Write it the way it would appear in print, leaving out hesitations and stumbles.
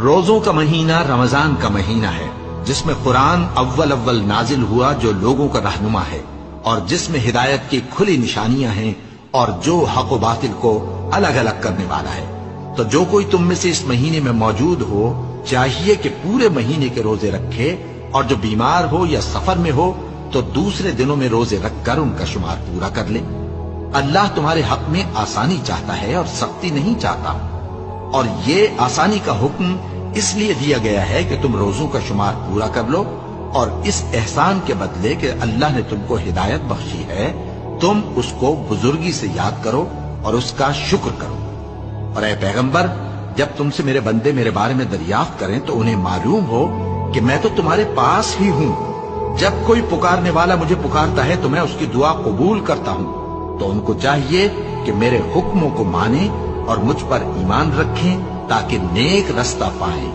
روزوں کا مہینہ رمضان کا مہینہ ہے، جس میں قرآن اول نازل ہوا، جو لوگوں کا رہنما ہے اور جس میں ہدایت کی کھلی نشانیاں ہیں اور جو حق و باطل کو الگ الگ کرنے والا ہے۔ تو جو کوئی تم میں سے اس مہینے میں موجود ہو چاہیے کہ پورے مہینے کے روزے رکھے، اور جو بیمار ہو یا سفر میں ہو تو دوسرے دنوں میں روزے رکھ کر ان کا شمار پورا کر لے۔ اللہ تمہارے حق میں آسانی چاہتا ہے اور سختی نہیں چاہتا، اور یہ آسانی کا حکم اس لیے دیا گیا ہے کہ تم روزوں کا شمار پورا کر لو، اور اس احسان کے بدلے کہ اللہ نے تم کو ہدایت بخشی ہے تم اس کو بزرگی سے یاد کرو اور اس کا شکر کرو۔ اور اے پیغمبر، جب تم سے میرے بندے میرے بارے میں دریافت کریں تو انہیں معلوم ہو کہ میں تو تمہارے پاس ہی ہوں۔ جب کوئی پکارنے والا مجھے پکارتا ہے تو میں اس کی دعا قبول کرتا ہوں۔ تو ان کو چاہیے کہ میرے حکموں کو مانیں اور مجھ پر ایمان رکھیں تاکہ نیک رستہ پائیں۔